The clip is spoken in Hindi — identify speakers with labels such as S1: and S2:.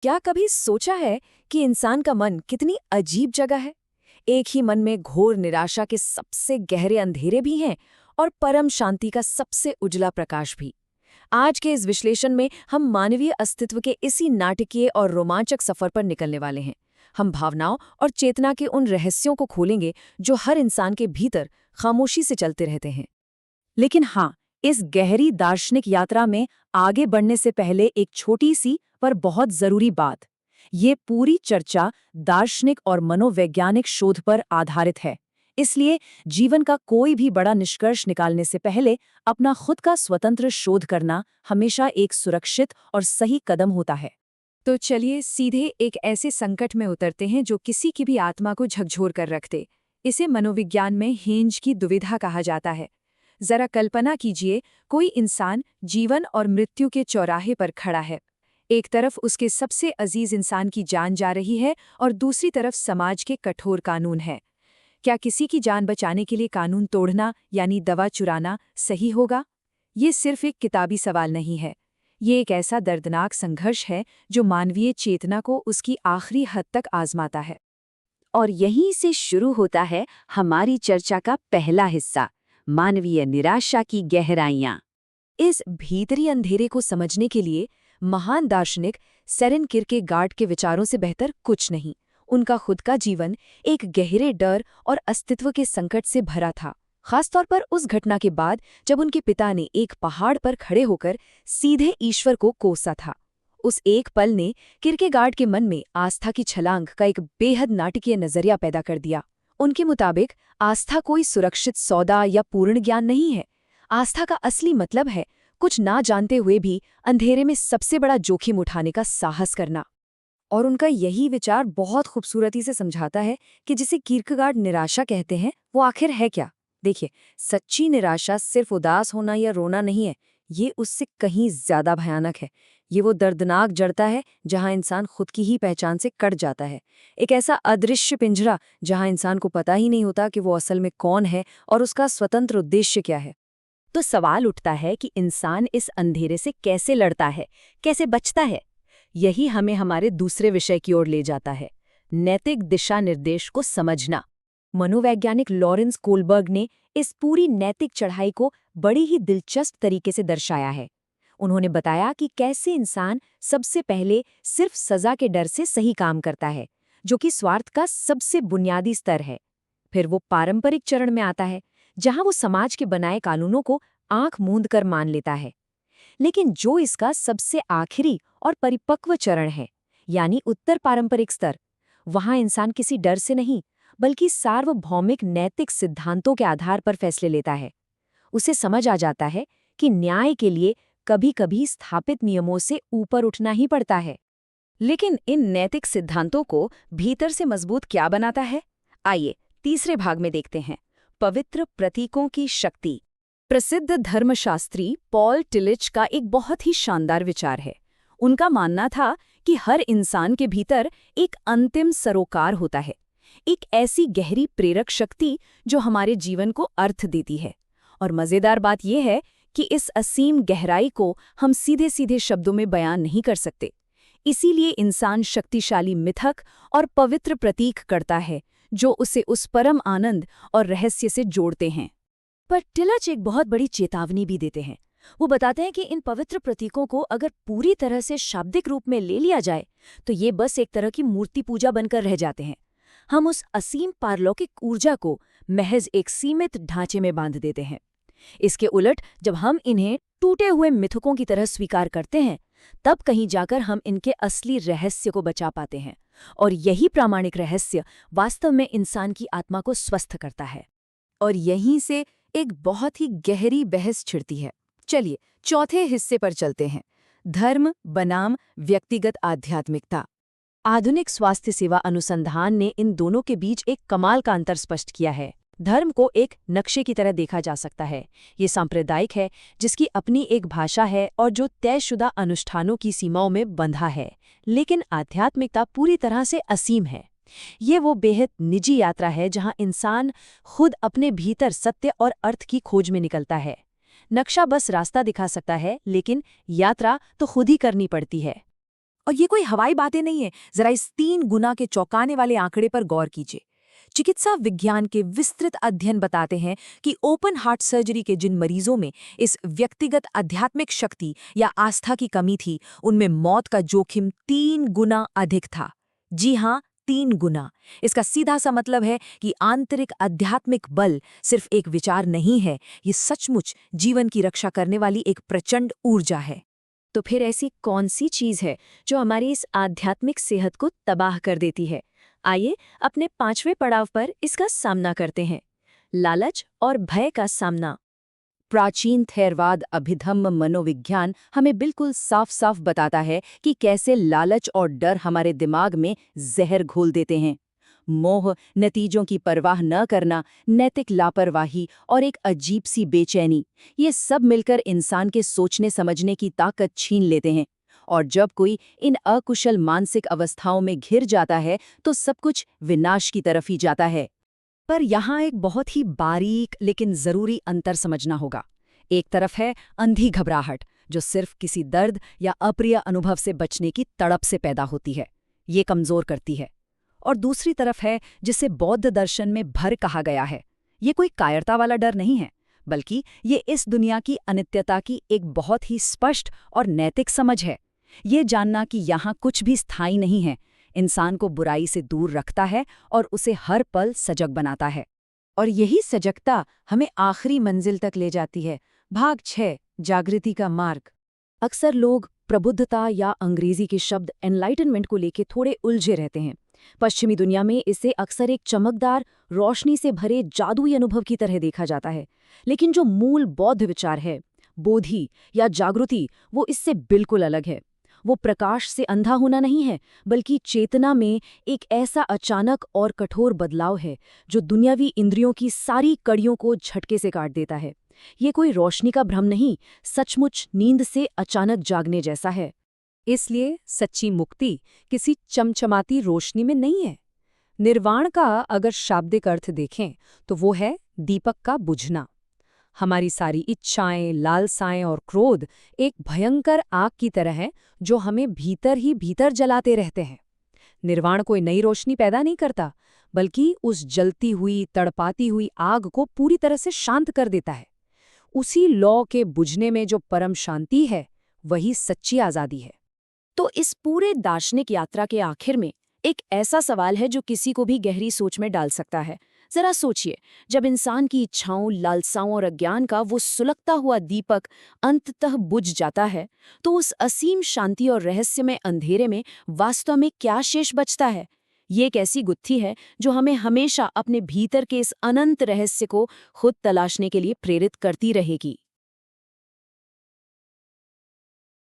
S1: क्या कभी सोचा है कि इंसान का मन कितनी अजीब जगह है? एक ही मन में घोर निराशा के सबसे गहरे अंधेरे भी हैं और परम शांति का सबसे उजला प्रकाश भी। आज के इस विश्लेषण में हम मानवीय अस्तित्व के इसी नाटकीय और रोमांचक सफर पर निकलने वाले हैं। हम भावनाओं और चेतना के उन रहस्यों को खोलेंगे जो हर इंसान के भीतर खामोशी से चलते रहते हैं। लेकिन हाँ, इस गहरी दार्शनिक यात्रा में आगे बढ़ने से पहले एक छोटी सी पर बहुत जरूरी बात। ये पूरी चर्चा दार्शनिक और मनोवैज्ञानिक शोध पर आधारित है। इसलिए जीवन का कोई भी बड़ा निष्कर्ष निकालने से पहले अपना खुद का स्वतंत्र शोध करना हमेशा एक सुरक्षित और सही कदम होता है। तो चलिए सीधे एक ऐसे संकट में उतरते हैं जो किसी की भी आत्मा को झकझोर कर रखते। इसे मनोविज्ञान में हेंज की दुविधा कहा जाता है। जरा कल्पना कीजिए, कोई इंसान जीवन और मृत्यु के चौराहे पर खड़ा है। एक तरफ उसके सबसे अजीज इंसान की जान जा रही है और दूसरी तरफ समाज के कठोर कानून है। क्या किसी की जान बचाने के लिए कानून तोड़ना यानी दवा चुराना सही होगा? ये सिर्फ एक किताबी सवाल नहीं है। ये एक ऐसा दर्दनाक संघर्ष है जो मानवीय चेतना को उसकी आखिरी हद तक आजमाता है। और यहीं से शुरू होता है हमारी चर्चा का पहला हिस्सा, मानवीय निराशा की गहराइयां। इस भीतरी अंधेरे को समझने के लिए महान दार्शनिक सेरेन किरकेगार्ड के विचारों से बेहतर कुछ नहीं। उनका खुद का जीवन एक गहरे डर और अस्तित्व के संकट से भरा था, खासतौर पर उस घटना के बाद जब उनके पिता ने एक पहाड़ पर खड़े होकर सीधे ईश्वर को कोसा था। उस एक पल ने किरकेगार्ड के मन में आस्था की छलांग का एक बेहद नाटकीय नजरिया पैदा कर दिया। उनके मुताबिक आस्था कोई सुरक्षित सौदा या पूर्ण ज्ञान नहीं है। आस्था का असली मतलब है कुछ ना जानते हुए भी अंधेरे में सबसे बड़ा जोखिम उठाने का साहस करना। और उनका यही विचार बहुत खूबसूरती से समझाता है कि जिसे किरकेगार्ड निराशा कहते हैं वो आखिर है क्या। देखिए, सच्ची निराशा सिर्फ उदास होना या रोना नहीं है, ये उससे कहीं ज्यादा भयानक है। ये वो दर्दनाक जड़ता है जहां इंसान खुद की ही पहचान से कट जाता है। एक ऐसा अदृश्य पिंजरा जहां इंसान को पता ही नहीं होता कि वो असल में कौन है और उसका स्वतंत्र उद्देश्य क्या है। तो सवाल उठता है कि इंसान इस अंधेरे से कैसे लड़ता है, कैसे बचता है। यही हमें हमारे दूसरे विषय की ओर ले जाता है, नैतिक दिशा निर्देश को समझना। मनोवैज्ञानिक लॉरेंस कोलबर्ग ने इस पूरी नैतिक चढ़ाई को बड़ी ही दिलचस्प तरीके से दर्शाया है। उन्होंने बताया कि कैसे इंसान सबसे पहले सिर्फ सजा के डर से सही काम करता है, जो कि स्वार्थ का सबसे बुनियादी स्तर है। फिर वो पारंपरिक चरण में आता है, जहां वो समाज के बनाए कानूनों को आंख मूंद कर मान लेता है। लेकिन जो इसका सबसे आखिरी और परिपक्व चरण है, यानी उत्तर पारंपरिक स्तर, वहां इंसान किसी डर से नहीं बल्कि सार्वभौमिक नैतिक सिद्धांतों के आधार पर फैसले लेता है। उसे समझ आ जाता है कि न्याय के लिए कभी-कभी स्थापित नियमों से ऊपर उठना ही पड़ता है। लेकिन इन नैतिक सिद्धांतों को भीतर से मजबूत क्या बनाता है? आइए तीसरे भाग में देखते हैं, पवित्र प्रतीकों की शक्ति। प्रसिद्ध धर्मशास्त्री पॉल टिलिच का एक बहुत ही शानदार विचार है। उनका मानना था कि हर इंसान के भीतर एक अंतिम सरोकार होता है, एक ऐसी गहरी प्रेरक शक्ति जो हमारे जीवन को अर्थ देती है। और मजेदार बात यह है कि इस असीम गहराई को हम सीधे सीधे शब्दों में बयान नहीं कर सकते। इसीलिए इंसान शक्तिशाली मिथक और पवित्र प्रतीक करता है जो उसे उस परम आनंद और रहस्य से जोड़ते हैं। पर टिलच एक बहुत बड़ी चेतावनी भी देते हैं। वो बताते हैं कि इन पवित्र प्रतीकों को अगर पूरी तरह से शाब्दिक रूप में ले लिया जाए तो ये बस एक तरह की मूर्ति पूजा बनकर रह जाते हैं। हम उस असीम पारलौकिक ऊर्जा को महज एक सीमित ढांचे में बांध देते हैं। इसके उलट जब हम इन्हें टूटे हुए मिथकों की तरह स्वीकार करते हैं, तब कहीं जाकर हम इनके असली रहस्य को बचा पाते हैं। और यही प्रामाणिक रहस्य वास्तव में इंसान की आत्मा को स्वस्थ करता है। और यहीं से एक बहुत ही गहरी बहस छिड़ती है। चलिए चौथे हिस्से पर चलते हैं, धर्म बनाम व्यक्तिगत आध्यात्मिकता। आधुनिक स्वास्थ्य सेवा अनुसंधान ने इन दोनों के बीच एक कमाल का अंतर स्पष्ट किया है। धर्म को एक नक्शे की तरह देखा जा सकता है। ये सांप्रदायिक है, जिसकी अपनी एक भाषा है और जो तयशुदा अनुष्ठानों की सीमाओं में बंधा है। लेकिन आध्यात्मिकता पूरी तरह से असीम है। ये वो बेहद निजी यात्रा है जहां इंसान खुद अपने भीतर सत्य और अर्थ की खोज में निकलता है। नक्शा बस रास्ता दिखा सकता है, लेकिन यात्रा तो खुद ही करनी पड़ती है।
S2: और ये कोई हवाई बातें नहीं है, जरा इस 3 गुना के चौंकाने वाले आंकड़े पर गौर कीजिए। चिकित्सा विज्ञान के विस्तृत अध्ययन बताते हैं कि ओपन हार्ट सर्जरी के जिन मरीजों में इस व्यक्तिगत आध्यात्मिक शक्ति या आस्था की कमी थी, उनमें मौत का जोखिम 3 गुना अधिक था। जी हाँ, 3 गुना। इसका सीधा सा मतलब है कि आंतरिक आध्यात्मिक बल सिर्फ एक विचार नहीं है, ये सचमुच जीवन की रक्षा करने वाली एक प्रचंड ऊर्जा है।
S1: तो फिर ऐसी कौन सी चीज है जो हमारी इस आध्यात्मिक सेहत को तबाह कर देती है? आइए अपने 5वें पड़ाव पर इसका सामना करते हैं। लालच और भय का सामना। प्राचीन थेरवाद अभिधम्म मनोविज्ञान हमें बिल्कुल साफ साफ बताता है कि कैसे लालच और डर हमारे दिमाग में जहर घोल देते हैं। मोह, नतीजों की परवाह न करना, नैतिक लापरवाही और एक अजीब सी बेचैनी, ये सब मिलकर इंसान के सोचने समझने की ताकत छीन लेते हैं। और जब कोई इन अकुशल मानसिक अवस्थाओं में घिर जाता है तो सब कुछ विनाश की तरफ ही जाता है। पर यहाँ एक बहुत ही बारीक लेकिन जरूरी अंतर समझना होगा। एक तरफ है अंधी घबराहट, जो सिर्फ किसी दर्द या अप्रिय अनुभव से बचने की तड़प से पैदा होती है। ये कमजोर करती है। और दूसरी तरफ है जिसे बौद्ध दर्शन में भर कहा गया है। ये कोई कायरता वाला डर नहीं है, बल्कि ये इस दुनिया की अनित्यता की एक बहुत ही स्पष्ट और नैतिक समझ है। ये जानना कि यहाँ कुछ भी स्थायी नहीं है, इंसान को बुराई से दूर रखता है और उसे हर पल सजग बनाता है। और यही सजगता हमें आखिरी मंजिल तक ले जाती है। भाग 6, जागृति का मार्ग। अक्सर लोग प्रबुद्धता या अंग्रेजी के शब्द एनलाइटनमेंट को लेकर थोड़े उलझे रहते हैं। पश्चिमी दुनिया में इसे अक्सर एक चमकदार, रोशनी से भरे जादुई अनुभव की तरह देखा जाता है। लेकिन जो मूल बौद्ध विचार है, बोधि या जागृति, वो इससे बिल्कुल अलग है। वो प्रकाश से अंधा होना नहीं है, बल्कि चेतना में एक ऐसा अचानक और कठोर बदलाव है जो दुनियावी इंद्रियों की सारी कड़ियों को झटके से काट देता है। ये कोई रोशनी का भ्रम नहीं, सचमुच नींद से अचानक जागने जैसा है। इसलिए सच्ची मुक्ति किसी चमचमाती रोशनी में नहीं है। निर्वाण का अगर शाब्दिक अर्थ देखें तो वो है दीपक का बुझना। हमारी सारी इच्छाएं, लालसाएं और क्रोध एक भयंकर आग की तरह है जो हमें भीतर ही भीतर जलाते रहते हैं। निर्वाण कोई नई रोशनी पैदा नहीं करता, बल्कि उस जलती हुई, तड़पाती हुई आग को पूरी तरह से शांत कर देता है। उसी लौ के बुझने में जो परम शांति है, वही सच्ची आज़ादी है। तो इस पूरे दार्शनिक यात्रा के आखिर में एक ऐसा सवाल है जो किसी को भी गहरी सोच में डाल सकता है। जरा सोचिए, जब इंसान की इच्छाओं, लालसाओं और अज्ञान का वो सुलगता हुआ दीपक अंततः बुझ जाता है, तो उस असीम शांति और रहस्यमय अंधेरे में वास्तव में क्या शेष बचता है? ये एक ऐसी गुत्थी है जो हमें हमेशा अपने भीतर के इस अनंत रहस्य को खुद तलाशने के लिए प्रेरित करती रहेगी।